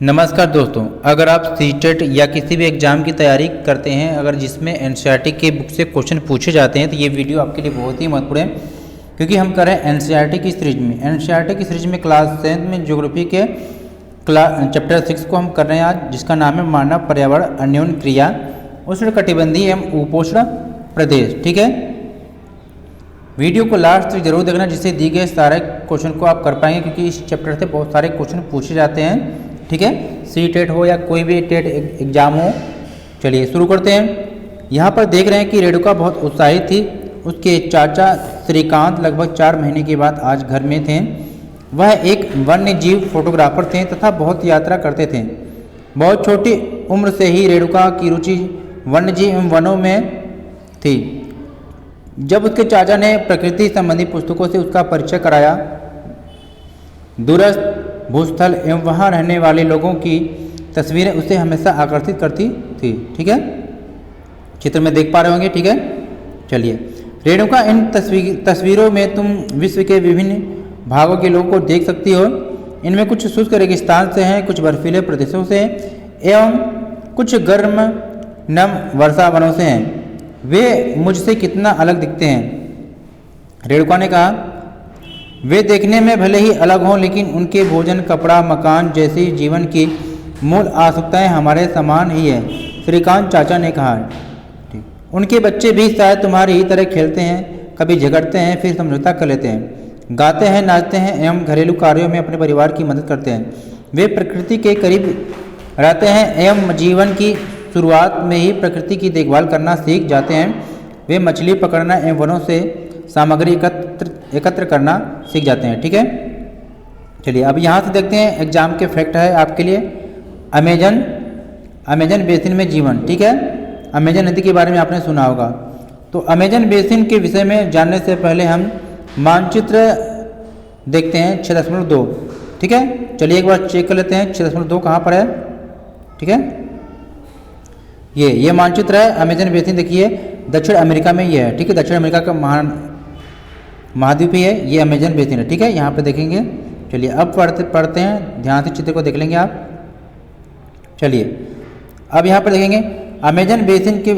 नमस्कार दोस्तों, अगर आप सीटेट या किसी भी एग्ज़ाम की तैयारी करते हैं, अगर जिसमें एनसीईआरटी के बुक से क्वेश्चन पूछे जाते हैं, तो ये वीडियो आपके लिए बहुत ही महत्वपूर्ण है। क्योंकि हम कर रहे हैं एनसीईआरटी की सीरीज में क्लास 7 में ज्योग्राफी के चैप्टर 6 को हम कर रहे हैं आज, जिसका नाम है मानव पर्यावरण अन्योन्य क्रिया उष्णकटिबंधीय एवं उपोष्ण प्रदेश। ठीक है, वीडियो को लास्ट तक जरूर देखना, जिससे दी गए सारे क्वेश्चन को आप कर पाएंगे, क्योंकि इस चैप्टर से बहुत सारे क्वेश्चन पूछे जाते हैं। ठीक है, सीटेट हो या कोई भी टेट एग्जाम हो। चलिए शुरू करते हैं। यहाँ पर देख रहे हैं कि रेणुका बहुत उत्साहित थी। उसके चाचा श्रीकांत लगभग 4 महीने के बाद आज घर में थे। वह एक वन्य जीव फोटोग्राफर थे तथा बहुत यात्रा करते थे। बहुत छोटी उम्र से ही रेणुका की रुचि वन्य जीव एवं वनों में थी। जब उसके चाचा ने प्रकृति संबंधी पुस्तकों से उसका परिचय कराया, दूरस्थ भूस्थल एवं वहाँ रहने वाले लोगों की तस्वीरें उसे हमेशा आकर्षित करती थी। ठीक है, चित्र में देख पा रहे होंगे। ठीक है, चलिए। रेणुका, इन तस्वीरों में तुम विश्व के विभिन्न भागों के लोगों को देख सकती हो। इनमें कुछ शुष्क रेगिस्तान से हैं, कुछ बर्फीले प्रदेशों से एवं कुछ गर्म नम वर्षा वनों से हैं। वे मुझसे कितना अलग दिखते हैं। रेणुका ने कहा, वे देखने में भले ही अलग हों, लेकिन उनके भोजन, कपड़ा, मकान जैसी जीवन की मूल आवश्यकताएं हमारे समान ही है। श्रीकांत चाचा ने कहा। ठीक, उनके बच्चे भी शायद तुम्हारी ही तरह खेलते हैं, कभी झगड़ते हैं, फिर समझौता कर लेते हैं, गाते हैं, नाचते हैं एवं घरेलू कार्यों में अपने परिवार की मदद करते हैं। वे प्रकृति के करीब रहते हैं एवं जीवन की शुरुआत में ही प्रकृति की देखभाल करना सीख जाते हैं। वे मछली पकड़ना एवं वनों से सामग्री एकत्र करना सीख जाते हैं। ठीक है, चलिए अब यहाँ से देखते हैं एग्जाम के फैक्ट है आपके लिए। अमेजन बेसिन में जीवन। ठीक है, अमेजन नदी के बारे में आपने सुना होगा। तो अमेजन बेसिन के विषय में जानने से पहले हम मानचित्र देखते हैं 6.2। ठीक है, चलिए एक बार चेक कर लेते हैं 6.2 कहाँ पर है। ठीक है, ये मानचित्र है अमेजन बेसिन। देखिए दक्षिण अमेरिका में ये है। ठीक है, दक्षिण अमेरिका का महाद्वीप ही है ये अमेजन बेसिन है। ठीक है, यहाँ पे देखेंगे। चलिए अब पढ़ते हैं, ध्यान से चित्र को देख लेंगे आप। चलिए अब यहाँ पर देखेंगे अमेजन बेसिन के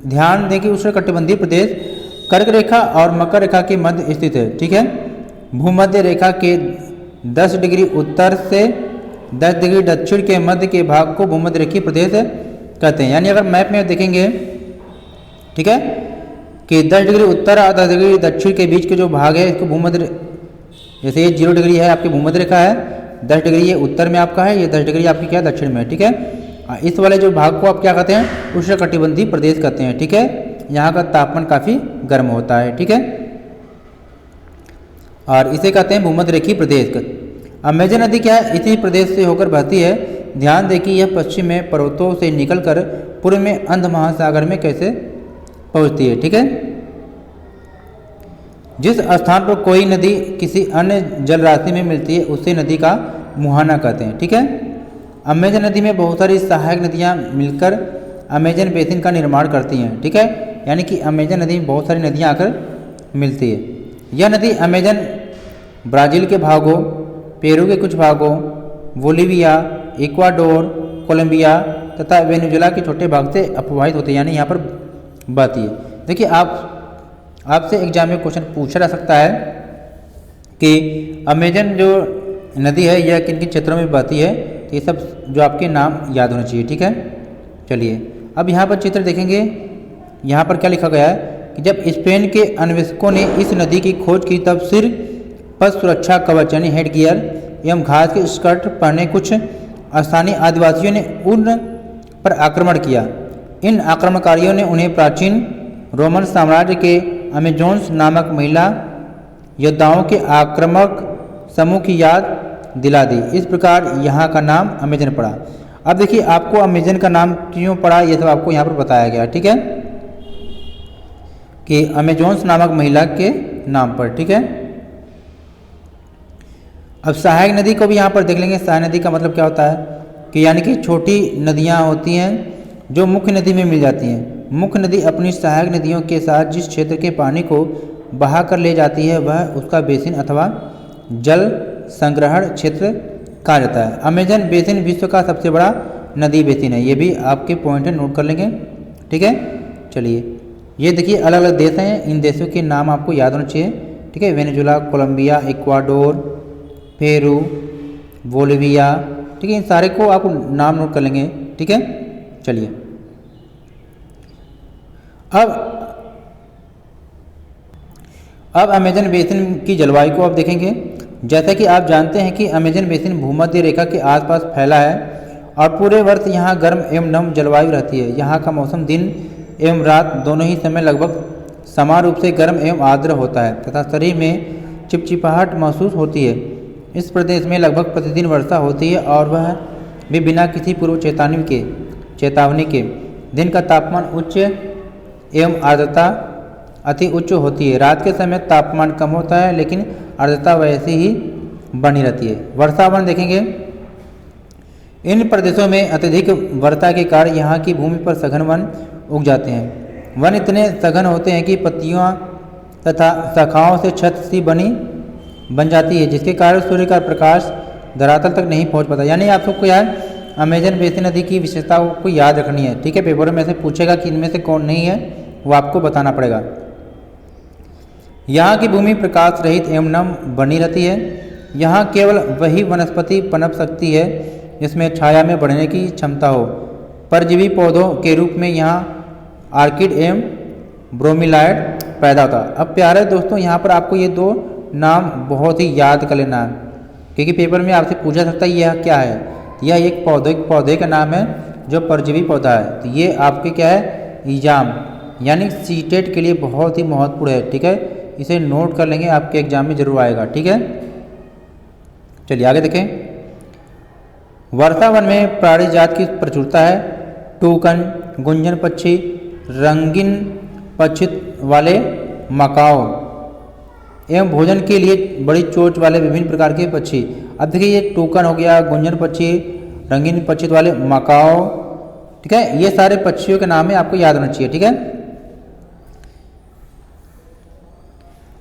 ध्यान दें कि उष्णकटिबंधीय प्रदेश कर्क रेखा और मकर रेखा के मध्य स्थित है। ठीक है, भूमध्य रेखा के 10 डिग्री उत्तर से 10 डिग्री दक्षिण के मध्य के भाग को भूमध्य रेखीय प्रदेश कहते हैं। यानी अगर मैप में देखेंगे, ठीक है, कि 10 डिग्री उत्तर और 10 डिग्री दक्षिण के बीच के जो भाग है इसको भूमध्य, जैसे ये 0 डिग्री है आपकी भूमध्य रेखा है, 10 डिग्री ये उत्तर में आपका है, ये 10 डिग्री आपकी क्या है दक्षिण में है। ठीक है, इस वाले जो भाग को आप क्या कहते हैं, उष्णकटिबंधीय प्रदेश कहते हैं। ठीक है, यहाँ का तापमान काफ़ी गर्म होता है। ठीक है, और इसे कहते हैं भूमध्य रेखीय प्रदेश। अमेजन नदी क्या है, इसी प्रदेश से होकर बहती है। ध्यान दें कि यह पश्चिम में पर्वतों से निकलकर पूर्व में अंध महासागर में कैसे पहुँचती है। ठीक है, जिस स्थान पर कोई नदी किसी अन्य जल राशि में मिलती है उसे नदी का मुहाना कहते हैं। ठीक है, अमेजन नदी में बहुत सारी सहायक नदियाँ मिलकर अमेजन बेसिन का निर्माण करती हैं। ठीक है, यानी कि अमेजन नदी में बहुत सारी नदियाँ आकर मिलती है। यह नदी अमेजन ब्राज़ील के भागों, पेरू के कुछ भागों, बोलिविया, इक्वाडोर, कोलंबिया तथा वेनेजुएला के छोटे भाग से अपवाहित होते हैं, यानी यहाँ पर बहती है। देखिए आपसे एग्जाम में क्वेश्चन पूछा जा सकता है कि अमेजन जो नदी है यह किन किन क्षेत्रों में बहती है, तो ये सब जो आपके नाम याद होने चाहिए। ठीक है, चलिए अब यहाँ पर चित्र देखेंगे। यहाँ पर क्या लिखा गया है कि जब स्पेन के अन्वेषकों ने इस नदी की खोज की, तब सिर पर सुरक्षा कवच यानी हेड गियर एवं घास के स्कर्ट पहने कुछ स्थानीय आदिवासियों ने उन पर आक्रमण किया। इन आक्रमणकारियों ने उन्हें प्राचीन रोमन साम्राज्य के अमेजोन्स नामक महिला योद्धाओं के आक्रामक समूह की याद दिला दी। इस प्रकार यहाँ का नाम अमेजन पड़ा। अब देखिए आपको अमेजन का नाम क्यों पड़ा, ये सब आपको यहाँ पर बताया गया। ठीक है, कि अमेजोन्स नामक महिला के नाम पर। ठीक है, अब सहायक नदी को भी यहाँ पर देख लेंगे। सहायक नदी का मतलब क्या होता है कि यानी कि छोटी नदियाँ होती हैं जो मुख्य नदी में मिल जाती हैं। मुख्य नदी अपनी सहायक नदियों के साथ जिस क्षेत्र के पानी को बहा कर ले जाती है वह उसका बेसिन अथवा जल संग्रहण क्षेत्र कहा जाता है। अमेजन बेसिन विश्व का सबसे बड़ा नदी बेसिन है। ये भी आपके पॉइंट है, नोट कर लेंगे, ठीक है। चलिए, ये देखिए अलग अलग देश हैं, इन देशों के नाम आपको याद होना चाहिए, ठीक है। Venezuela, Colombia, Ecuador, Peru, Bolivia, ठीक है। इन सारे को आप नाम नोट कर लेंगे, ठीक है। चलिए, अब अमेजन बेसिन की जलवायु को आप देखेंगे। जैसा कि आप जानते हैं कि अमेजन बेसिन भूमध्य रेखा के आसपास फैला है और पूरे वर्ष यहाँ गर्म एवं नम जलवायु रहती है। यहाँ का मौसम दिन एवं रात दोनों ही समय लगभग समान रूप से गर्म एवं आर्द्र होता है तथा शरीर में चिपचिपाहट महसूस होती है। इस प्रदेश में लगभग प्रतिदिन वर्षा होती है और वह भी बिना किसी पूर्व चेतावनी के। दिन का तापमान उच्च एवं आर्द्रता अति उच्च होती है। रात के समय तापमान कम होता है लेकिन आर्द्रता वैसे ही बनी रहती है। वर्षावन देखेंगे। इन प्रदेशों में अत्यधिक वर्षा के कारण यहाँ की भूमि पर सघन वन उग जाते हैं। वन इतने सघन होते हैं कि पत्तियों तथा शाखाओं से छत सी बन जाती है, जिसके कारण सूर्य का प्रकाश धरातल तक नहीं पहुँच पाता। यानी आप सबको यार अमेजन बेसिन नदी की विशेषताओं को याद रखनी है, ठीक है। पेपर में से पूछेगा कि इनमें से कौन नहीं है, वो आपको बताना पड़ेगा। यहाँ की भूमि प्रकाश रहित एवं नम बनी रहती है। यहाँ केवल वही वनस्पति पनप सकती है जिसमें छाया में बढ़ने की क्षमता हो। परजीवी पौधों के रूप में यहाँ आर्किड एवं ब्रोमीलाइड पैदा होता है। अब प्यारे दोस्तों, यहाँ पर आपको ये दो नाम बहुत ही याद कर लेना है, क्योंकि पेपर में आपसे पूछा सकता है यह क्या है। यह एक पौधे का नाम है जो परजीवी पौधा है। तो ये आपके क्या है, इजाम, यानी सीटेट के लिए बहुत ही महत्वपूर्ण है, ठीक है। इसे नोट कर लेंगे, आपके एग्जाम में जरूर आएगा, ठीक है। चलिए आगे देखें। वर्षा वन में प्राणी जात की प्रचुरता है। टूकन, गुंजन पक्षी, रंगीन पक्षित वाले मकाओ एवं भोजन के लिए बड़ी चोंच वाले विभिन्न प्रकार के पक्षी। अब देखिए, ये टूकन हो गया, गुंजन पक्षी, रंगीन पक्षित वाले मकाओ, ठीक है। ये सारे पक्षियों के नाम है, आपको याद होना चाहिए, ठीक है।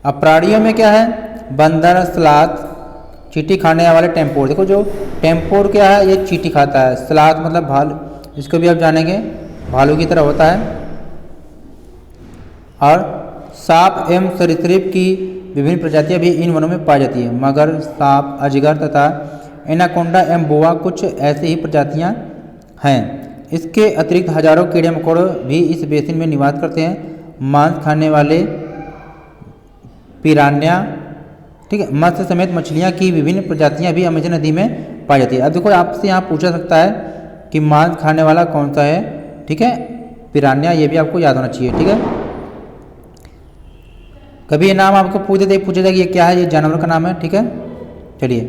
अब प्राणियों में क्या है, बंदर, सलाद, चींटी खाने वाले टेम्पोर। देखो जो टेम्पोर क्या है, ये चींटी खाता है। सलाद मतलब भालू, इसको भी आप जानेंगे, भालू की तरह होता है। और सांप एवं सरीसृप की विभिन्न प्रजातियां भी इन वनों में पाई जाती है। मगर, सांप, अजगर तथा एनाकोंडा एवं बोआ कुछ ऐसी ही प्रजातियां हैं। इसके अतिरिक्त हजारों कीड़े मकोड़े भी इस बेसिन में निवास करते हैं। मांस खाने वाले पिरान्या, ठीक है, मत्स्य समेत मछलियाँ की विभिन्न प्रजातियाँ भी अमेजन नदी में पाई जाती है। अब देखो, आपसे यहाँ पूछा सकता है कि मांस खाने वाला कौन सा है, ठीक है, पिरान्या। ये भी आपको याद होना चाहिए, ठीक है। कभी ये नाम आपको पूछा जाए कि ये क्या है, ये जानवर का नाम है, ठीक है। चलिए,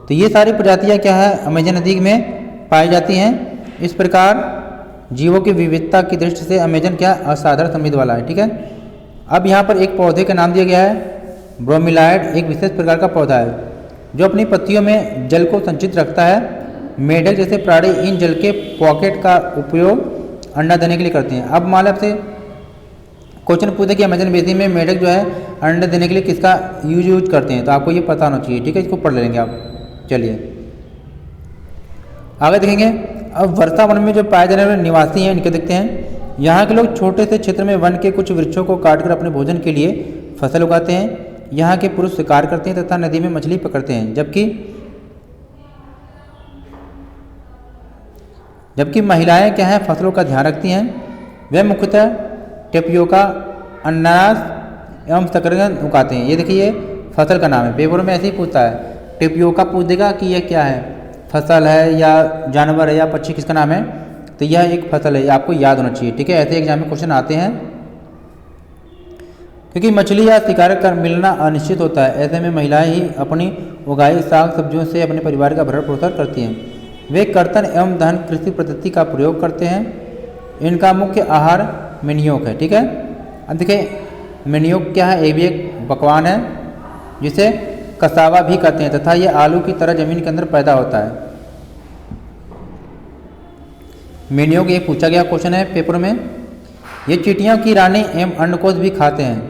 तो ये सारी प्रजातियाँ क्या है, अमेजन नदी में पाई जाती हैं। इस प्रकार जीवों की विविधता की दृष्टि से अमेजन क्या असाधारण समृद्ध वाला है, ठीक है। अब यहाँ पर एक पौधे का नाम दिया गया है ब्रोमीलाइड। एक विशेष प्रकार का पौधा है जो अपनी पत्तियों में जल को संचित रखता है। मेढक जैसे प्राणी इन जल के पॉकेट का उपयोग अंडा देने के लिए करते हैं। अब मान लो आपसे क्वेश्चन पूछे कि अमेजन बेसिन में मेढक जो है अंडा देने के लिए किसका यूज करते हैं, तो आपको ये पता होना चाहिए, ठीक है। इसको पढ़ लेंगे आप। चलिए आगे देखेंगे। अब वर्षा वन में जो पाए जाने वाले निवासी हैं, इनके देखते हैं। यहाँ के लोग छोटे से क्षेत्र में वन के कुछ वृक्षों को काटकर अपने भोजन के लिए फसल उगाते हैं। यहाँ के पुरुष शिकार करते हैं तथा नदी में मछली पकड़ते हैं, जबकि महिलाएं क्या है, फसलों का ध्यान रखती हैं। वे मुख्यतः टेपियोका, अनानास एवं शकरकंद उगाते हैं। ये देखिए फसल का नाम है, पेपर में ऐसे ही पूछता है। टेपियोका पूछ देगा कि यह क्या है, फसल है या जानवर है या पक्षी, किसका नाम है, तो यह एक फसल है, आपको याद होना चाहिए, ठीक है। ऐसे एग्जाम में क्वेश्चन आते हैं, क्योंकि मछली या शिकार कर मिलना अनिश्चित होता है। ऐसे में महिलाएं ही अपनी उगाई साग सब्जियों से अपने परिवार का भरण पोषण करती हैं। वे कर्तन एवं दहन कृषि पद्धति का प्रयोग करते हैं। इनका मुख्य आहार मिनियोक है, ठीक है। अब देखिए, मिनियोक क्या है, ये भी एक पकवान है जिसे कसावा भी कहते हैं तथा ये आलू की तरह जमीन के अंदर पैदा होता है। मिनियोक ये पूछा गया क्वेश्चन है पेपर में। ये चींटियों की रानी एवं अंडकोश भी खाते हैं,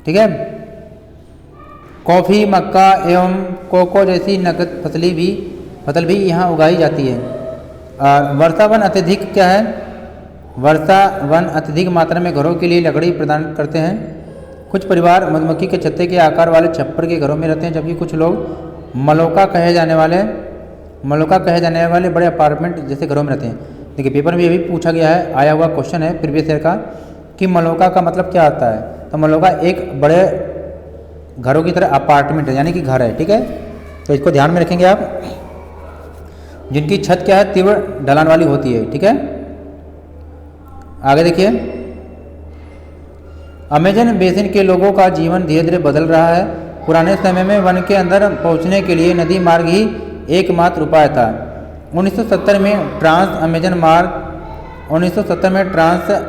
ठीक है। कॉफ़ी, मक्का एवं कोको जैसी नकद फसल भी यहाँ उगाई जाती है। और वर्षा वन अत्यधिक क्या है? वर्षा वन अत्यधिक मात्रा में घरों के लिए लकड़ी प्रदान करते हैं। कुछ परिवार मधुमक्खी के छत्ते के आकार वाले छप्पर के घरों में रहते हैं, जबकि कुछ लोग मलोका कहे जाने वाले बड़े अपार्टमेंट जैसे घरों में रहते हैं। देखिए पेपर में ये भी पूछा गया है, आया हुआ क्वेश्चन है प्रीवियस ईयर का, कि मलोका का मतलब क्या होता है। तो मलोका एक बड़े घरों की तरह अपार्टमेंट है, यानी कि घर है, ठीक है। तो इसको ध्यान में रखेंगे आप, जिनकी छत क्या है? तीव्र ढलान वाली होती है, ठीक है। आगे देखिए, अमेजन बेसिन के लोगों का जीवन धीरे धीरे बदल रहा है। पुराने समय में वन के अंदर पहुंचने के लिए नदी मार्ग ही एकमात्र उपाय था। 1970 में ट्रांस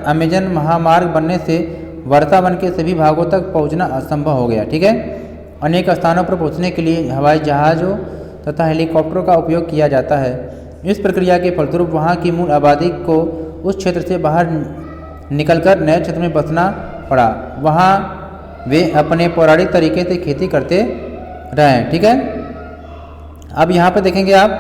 अमेजन महामार्ग बनने से वर्षा वन के सभी भागों तक पहुंचना असंभव हो गया, ठीक है। अनेक स्थानों पर पहुंचने के लिए हवाई जहाज़ों तथा हेलीकॉप्टरों का उपयोग किया जाता है। इस प्रक्रिया के फलस्वरूप वहां की मूल आबादी को उस क्षेत्र से बाहर निकलकर नए क्षेत्र में बसना पड़ा। वहां वे अपने पौराणिक तरीके से खेती करते रहे, ठीक है। अब यहाँ पर देखेंगे आप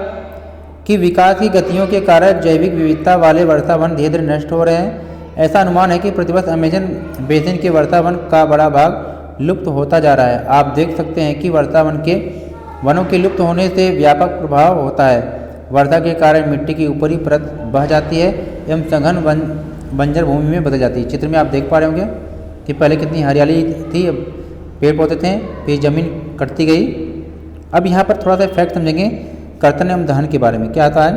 कि विकास की गतियों के कारण जैविक विविधता वाले वर्षा वन धीरे धीरे नष्ट हो रहे हैं। ऐसा अनुमान है कि प्रतिवर्ष अमेजन बेसिन के वर्षा वन का बड़ा भाग लुप्त होता जा रहा है। आप देख सकते हैं कि वर्षा वनों के लुप्त होने से व्यापक प्रभाव होता है। वर्षा के कारण मिट्टी की ऊपरी परत बह जाती है एवं सघन बंजर भूमि में बदल जाती है। चित्र में आप देख पा रहे होंगे कि पहले कितनी हरियाली थी, पेड़ पौधे थे, फिर जमीन कटती गई। अब यहाँ पर थोड़ा सा फैक्ट समझेंगे कर्तन एवं दहन के बारे में। क्या आता है?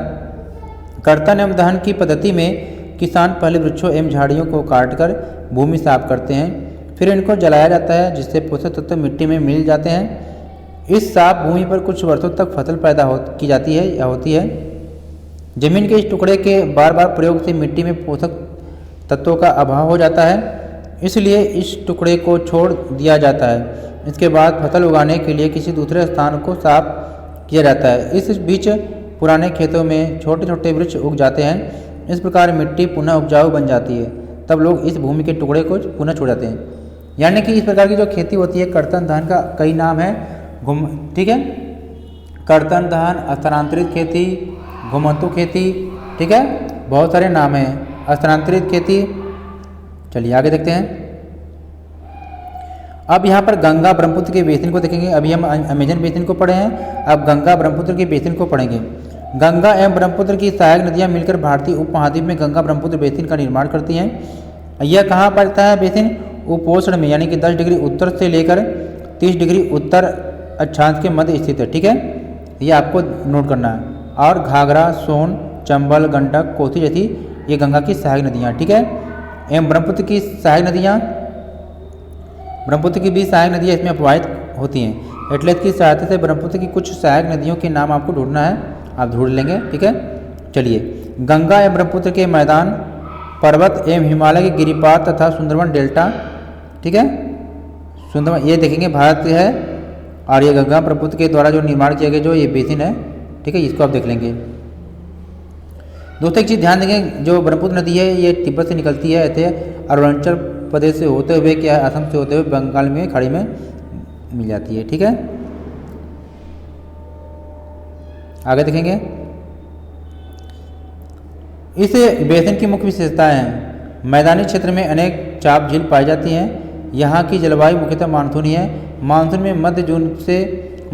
कर्तन एवं दहन की पद्धति में किसान पहले वृक्षों एवं झाड़ियों को काटकर भूमि साफ करते हैं, फिर इनको जलाया जाता है जिससे पोषक तत्व मिट्टी में मिल जाते हैं। इस साफ भूमि पर कुछ वर्षों तक फसल पैदा की जाती है या होती है। जमीन के इस टुकड़े के बार बार प्रयोग से मिट्टी में पोषक तत्वों का अभाव हो जाता है, इसलिए इस टुकड़े को छोड़ दिया जाता है। इसके बाद फसल उगाने के लिए किसी दूसरे स्थान को साफ किया जाता है। इस बीच पुराने खेतों में छोटे छोटे वृक्ष उग जाते हैं। इस प्रकार मिट्टी पुनः उपजाऊ बन जाती है। तब लोग इस भूमि के टुकड़े को पुनः छोड़ जाते हैं। यानी कि इस प्रकार की जो खेती होती है, कर्तन दहन का कई नाम है, ठीक है। कर्तन दहन, स्थानांतरित खेती, घुमंतु खेती, ठीक है, बहुत सारे नाम हैं। स्थानांतरित खेती, चलिए आगे देखते हैं। अब यहाँ पर गंगा ब्रह्मपुत्र के बेसिन को देखेंगे। अभी हम अमेजन बेसिन को पढ़े हैं, अब गंगा ब्रह्मपुत्र के बेसिन को पढ़ेंगे। गंगा एवं ब्रह्मपुत्र की सहायक नदियाँ मिलकर भारतीय उपमहाद्वीप में गंगा ब्रह्मपुत्र बेसिन का निर्माण करती हैं। यह कहाँ पड़ता है बेसिन? उपोष्ण में, यानी कि 10 डिग्री उत्तर से लेकर 30 डिग्री उत्तर अक्षांश के मध्य स्थित है, ठीक है। ये आपको नोट करना है। और घाघरा, सोन, चंबल, गंडक, कोसी जैसी ये गंगा की सहायक नदियाँ, ठीक है। एवं ब्रह्मपुत्र की सहायक नदियाँ, ब्रह्मपुत्र की भी सहायक नदियाँ इसमें प्रवाहित होती हैं। एटलस की सहायता से ब्रह्मपुत्र की कुछ सहायक नदियों के नाम आपको ढूंढना है, आप ढूंढ लेंगे, ठीक है। चलिए, गंगा एवं ब्रह्मपुत्र के मैदान, पर्वत एवं हिमालय के गिरिपात तथा सुंदरवन डेल्टा, ठीक है। सुंदरवन ये देखेंगे भारत है, और ये गंगा ब्रह्मपुत्र के द्वारा जो निर्माण किया गया जो ये बेसिन है, ठीक है, इसको आप देख लेंगे। दोस्तों एक चीज़ ध्यान देंगे, जो ब्रह्मपुत्र नदी है ये तिब्बत से निकलती है, ऐसे अरुणाचल प्रदेश से होते हुए क्या है, असम से होते हुए बंगाल में खाड़ी में मिल जाती है, ठीक है। आगे देखेंगे, इस बेसिन की मुख्य विशेषताएं हैं। मैदानी क्षेत्र में अनेक चाप झील पाई जाती हैं। यहाँ की जलवायु मुख्यतः मानसूनी है। मानसून में मध्य जून से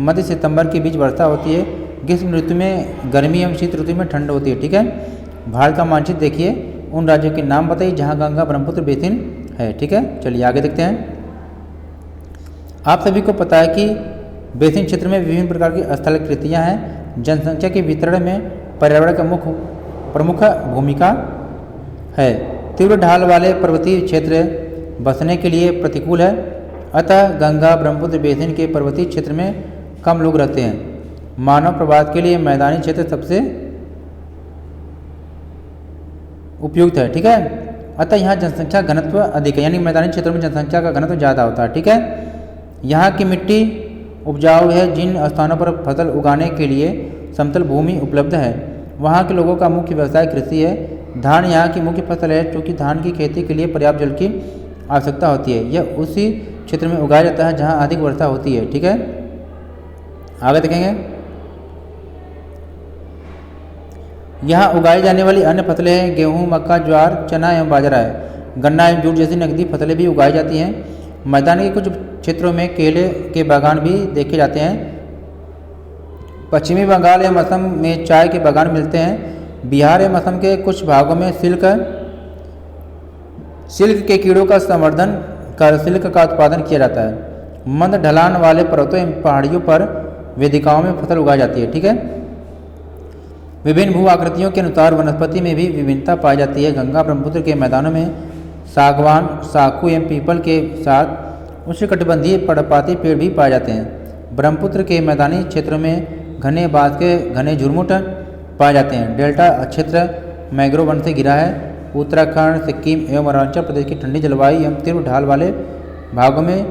मध्य सितंबर के बीच वर्षा होती है। ग्रीष्म ऋतु में गर्मी एवं शीत ऋतु में ठंड होती है, ठीक है। भारत का मानचित्र देखिए, उन राज्यों के नाम बताइए जहाँ गंगा ब्रह्मपुत्र बेसिन है, ठीक है। चलिए आगे देखते हैं। आप सभी को पता है कि बेसिन क्षेत्र में विभिन्न प्रकार की स्थलाकृतियाँ हैं। जनसंख्या के वितरण में पर्यावरण का प्रमुख भूमिका है। तीव्र ढाल वाले पर्वतीय क्षेत्र बसने के लिए प्रतिकूल है, अतः गंगा ब्रह्मपुत्र बेसिन के पर्वतीय क्षेत्र में कम लोग रहते हैं। मानव प्रवास के लिए मैदानी क्षेत्र सबसे उपयुक्त है, ठीक है। अतः यहाँ जनसंख्या घनत्व अधिक है, यानी मैदानी क्षेत्रों में जनसंख्या का घनत्व ज़्यादा होता है, ठीक है। यहाँ की मिट्टी उपजाऊ है। जिन स्थानों पर फसल उगाने के लिए समतल भूमि उपलब्ध है, वहाँ के लोगों का मुख्य व्यवसाय कृषि है। धान यहाँ की मुख्य फसल है, क्योंकि धान की खेती के लिए पर्याप्त जल की आवश्यकता होती है। यह उसी क्षेत्र में उगाया जाता है जहाँ अधिक वर्षा होती है। ठीक है, आगे देखेंगे। यहाँ उगाई जाने वाली अन्य फसलें हैं गेहूँ, मक्का, ज्वार, चना एवं बाजरा है। गन्ना एवं जूट जैसी नकदी फसलें भी उगाई जाती हैं। मैदान के कुछ क्षेत्रों में केले के बागान भी देखे जाते हैं। पश्चिमी बंगाल एवं असम में चाय के बागान मिलते हैं। बिहार एवं असम के कुछ भागों में सिल्क के कीड़ों का संवर्धन कर सिल्क का उत्पादन किया जाता है। मंद ढलान वाले पर्वतों एवं पहाड़ियों पर वेदिकाओं में फसल उगाई जाती है। ठीक है, विभिन्न भू आकृतियों के अनुसार वनस्पति में भी विभिन्नता पाई जाती है। गंगा ब्रह्मपुत्र के मैदानों में सागवान, साखू एवं पीपल के साथ उष्णकटिबंधीय पर्णपाती पेड़ भी पाए जाते हैं। ब्रह्मपुत्र के मैदानी क्षेत्रों में घने बांस के घने झुरमुट पाए जाते हैं। डेल्टा क्षेत्र मैंग्रोव वन से घिरा है। उत्तराखंड, सिक्किम एवं अरुणाचल प्रदेश की ठंडी जलवायु एवं तीव्र ढाल वाले भागों में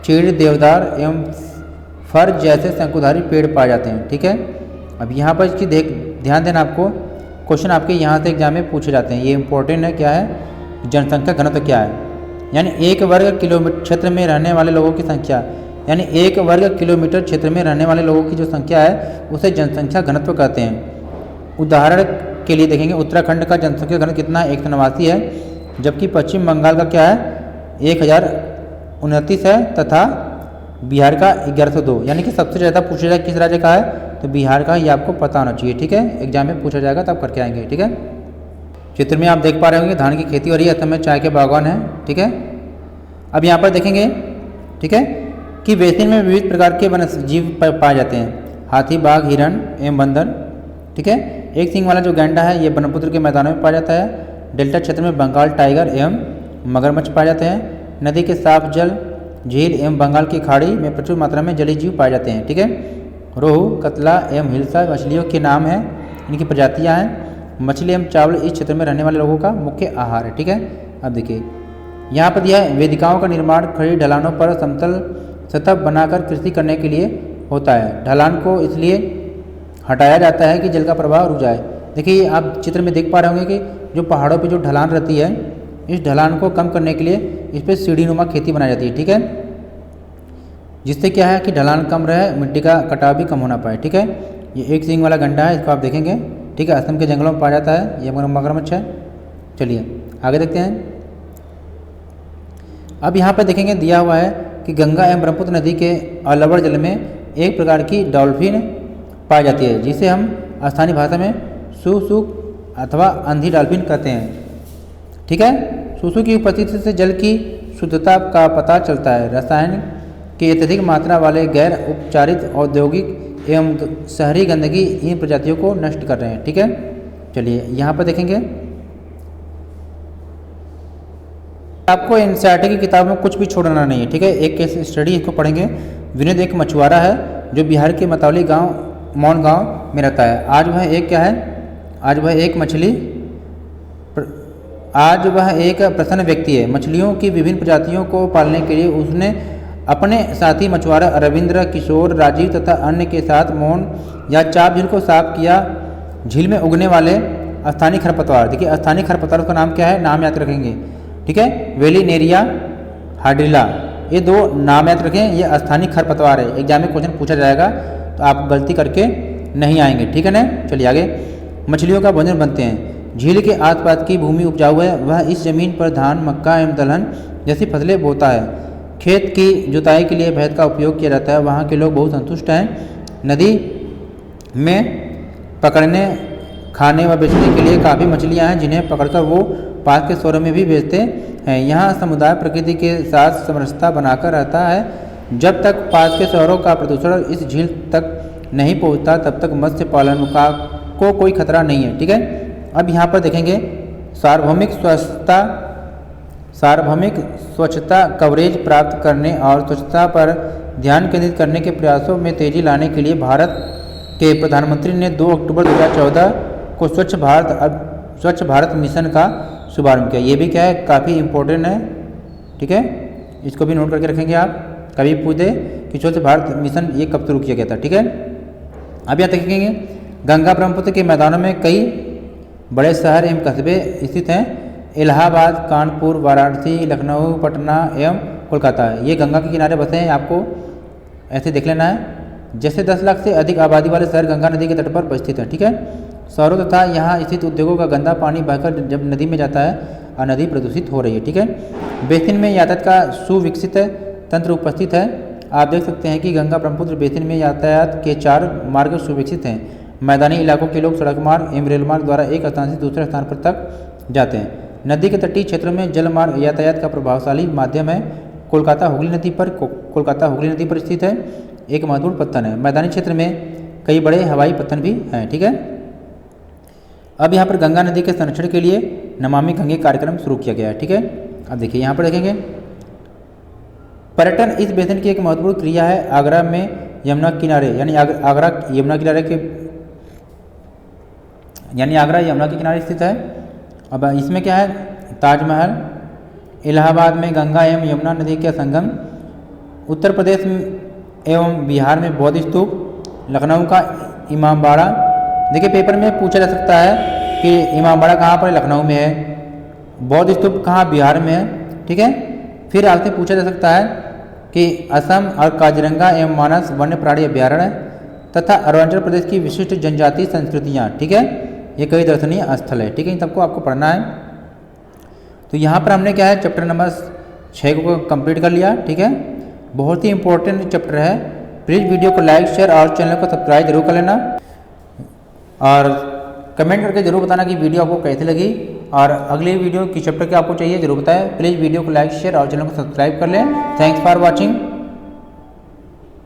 चीड़, देवदार एवं फर जैसे शंकुधारी पेड़ पाए जाते हैं। ठीक है, अब यहाँ पर इसकी ध्यान देना, आपको क्वेश्चन आपके यहाँ से एग्जाम में पूछे जाते हैं। ये इंपॉर्टेंट है। क्या है? जनसंख्या घनत्व क्या है, यानी 1 वर्ग किलोमीटर क्षेत्र में रहने वाले लोगों की संख्या, यानी 1 वर्ग किलोमीटर क्षेत्र में रहने वाले लोगों की जो संख्या है उसे जनसंख्या घनत्व कहते हैं। उदाहरण के लिए देखेंगे, उत्तराखंड का जनसंख्या घनत्व कितना है? 189 है, जबकि पश्चिम बंगाल का क्या है? 1029 है, तथा बिहार का 1102। यानी कि सबसे ज़्यादा पूछा जाए किस राज्य का है, तो बिहार का, ये आपको पता होना चाहिए। ठीक है, एग्जाम में पूछा जाएगा तब करके आएंगे। ठीक है, चित्र में आप देख पा रहे होंगे धान की खेती हो रही है, असम में चाय के बागान है। ठीक है, अब यहाँ पर देखेंगे, ठीक है, कि बेसिन में विविध प्रकार के वन्य जीव पाए जाते हैं। हाथी, बाघ, हिरण एवं बंदर। ठीक है, एक सींग वाला जो गैंडा है ये ब्रह्मपुत्र के मैदानों में पाया जाता है। डेल्टा क्षेत्र में बंगाल टाइगर एवं मगरमच्छ पाए जाते हैं। नदी के साफ जल, झील एवं बंगाल की खाड़ी में प्रचुर मात्रा में जलीय जीव पाए जाते हैं। ठीक है, रोहू, कतला एवं हिल्सा मछलियों के नाम हैं, इनकी प्रजातियां हैं। मछली एवं चावल इस क्षेत्र में रहने वाले लोगों का मुख्य आहार है। ठीक है, अब देखिए यहाँ पर दिया है, वेदिकाओं का निर्माण खड़ी ढलानों पर समतल सतह बनाकर कृषि करने के लिए होता है। ढलान को इसलिए हटाया जाता है कि जल का प्रवाह रुक जाए। देखिए आप चित्र में देख पा रहे होंगे कि जो पहाड़ों पे जो ढलान रहती है, इस ढलान को कम करने के लिए इस पर सीढ़ीनुमा खेती बनाई जाती है। ठीक है, जिससे क्या है कि ढलान कम रहे, मिट्टी का कटाव भी कम होना पाए। ठीक है, ये एक सींग वाला गंडा है, इसको आप देखेंगे। ठीक है, असम के जंगलों में पाया जाता है, ये मगरमच्छ है। चलिए आगे देखते हैं। अब यहाँ पर देखेंगे दिया हुआ है कि गंगा एवं ब्रह्मपुत्र नदी के अलवर जल में एक प्रकार की डॉल्फिन पाई जाती है, जिसे हम स्थानीय भाषा में सुसुक अथवा अंधी डॉल्फिन कहते हैं। ठीक है, सुसु की उपस्थिति से जल की शुद्धता का पता चलता है। रसायन की अत्यधिक मात्रा वाले गैर उपचारित औद्योगिक एवं शहरी गंदगी इन प्रजातियों को नष्ट कर रहे हैं। ठीक है, चलिए यहाँ पर देखेंगे, आपको एनसीईआरटी की किताब में कुछ भी छोड़ना नहीं है। ठीक है, एक केस स्टडी इसको पढ़ेंगे। विनोद एक मछुआरा है जो बिहार के मतौली गांव मौन गांव में रहता है। आज वह एक क्या है? आज वह एक प्रसन्न व्यक्ति है। मछलियों की विभिन्न प्रजातियों को पालने के लिए उसने अपने साथी मछुआरा रविंद्र, किशोर, राजीव तथा अन्य के साथ मोन या चाप झील को साफ किया। झील में उगने वाले स्थानीय खरपतवार, देखिए स्थानीय खरपतवार का नाम क्या है, नाम याद रखेंगे। ठीक है, वेलिनेरिया हार्डिला, ये 2 नाम याद रखें, ये स्थानीय खरपतवार है। एग्जाम में क्वेश्चन पूछा जाएगा तो आप गलती करके नहीं आएंगे। ठीक है ना, चलिए आगे। मछलियों का भोजन बनते हैं। झील के आसपास की भूमि उपजाऊ है, वह इस जमीन पर धान, मक्का एवं दलहन जैसी फसलें बोता है। खेत की जुताई के लिए भैंस का उपयोग किया जाता है। वहाँ के लोग बहुत संतुष्ट हैं। नदी में पकड़ने, खाने व बेचने के लिए काफ़ी मछलियाँ हैं, जिन्हें पकड़कर वो पास के शहरों में भी बेचते हैं। यहाँ समुदाय प्रकृति के साथ समरसता बनाकर रहता है। जब तक पास के शहरों का प्रदूषण इस झील तक नहीं पहुँचता, तब तक मत्स्य पालन को कोई खतरा नहीं है। ठीक है, अब यहाँ पर देखेंगे सार्वभौमिक स्वच्छता कवरेज प्राप्त करने और स्वच्छता पर ध्यान केंद्रित करने के प्रयासों में तेजी लाने के लिए भारत के प्रधानमंत्री ने 2 अक्टूबर 2014 को स्वच्छ भारत मिशन का शुभारंभ किया। ये भी क्या है, काफ़ी इम्पोर्टेंट है। ठीक है, इसको भी नोट करके रखेंगे आप, कभी पूछ दे कि स्वच्छ भारत मिशन ये कब शुरू किया गया था। ठीक है, अब यहाँ देखेंगे गंगा ब्रह्मपुत्र के मैदानों में कई बड़े शहर एवं कस्बे स्थित हैं। इलाहाबाद, कानपुर, वाराणसी, लखनऊ, पटना एवं कोलकाता है। ये गंगा के किनारे बसे हैं, आपको ऐसे देख लेना है। जैसे 10 लाख से अधिक आबादी वाले शहर गंगा नदी के तट पर स्थित हैं, ठीक है। शहरों तथा यहाँ स्थित उद्योगों का गंदा पानी बहकर जब नदी में जाता है और नदी प्रदूषित हो रही है, ठीक है। बेसिन में यातायात का सुविकसित तंत्र उपस्थित है। आप देख सकते हैं कि गंगा ब्रह्मपुत्र बेसिन में यातायात के 4 मार्ग सुविकसित हैं। मैदानी इलाकों के लोग सड़क मार्ग एवं रेल मार्ग द्वारा एक स्थान से दूसरे स्थान पर तक जाते हैं। नदी के तटीय क्षेत्रों में जल मार्ग यातायात का प्रभावशाली माध्यम है। कोलकाता हुगली नदी पर स्थित है, एक महत्वपूर्ण पत्तन है। मैदानी क्षेत्र में कई बड़े हवाई पत्तन भी हैं, ठीक है। अब यहाँ पर गंगा नदी के संरक्षण के लिए नमामि गंगे कार्यक्रम शुरू किया गया है, ठीक है। अब देखिए यहाँ पर देखेंगे, पर्यटन इस बेसिन की एक महत्वपूर्ण क्रिया है। आगरा में यमुना किनारे यानी आगरा यमुना के किनारे स्थित है। अब इसमें क्या है, ताजमहल, इलाहाबाद में गंगा एवं यमुना नदी के संगम, उत्तर प्रदेश एवं बिहार में बौद्ध स्तूप, लखनऊ का इमामबाड़ा। देखिए पेपर में पूछा जा सकता है कि इमामबाड़ा कहाँ पर है, लखनऊ में है। बौद्ध स्तूप कहाँ, बिहार में है, ठीक है। फिर आपसे पूछा जा सकता है कि असम और काजीरंगा एवं मानस वन्य प्राणी अभ्यारण्य तथा अरुणाचल प्रदेश की विशिष्ट जनजातीय संस्कृतियाँ, ठीक है। ये कई दर्शनीय स्थल है, ठीक है। इन सबको आपको पढ़ना है। तो यहाँ पर हमने क्या है, चैप्टर नंबर 6 को कंप्लीट कर लिया, ठीक है। बहुत ही इंपॉर्टेंट चैप्टर है। प्लीज़ वीडियो को लाइक, शेयर और चैनल को सब्सक्राइब जरूर कर लेना और कमेंट करके जरूर बताना कि वीडियो आपको कैसी लगी और अगली वीडियो किस चैप्टर के आपको चाहिए जरूर बताएं। प्लीज़ वीडियो को लाइक, शेयर और चैनल को सब्सक्राइब कर लें। Thanks for watching.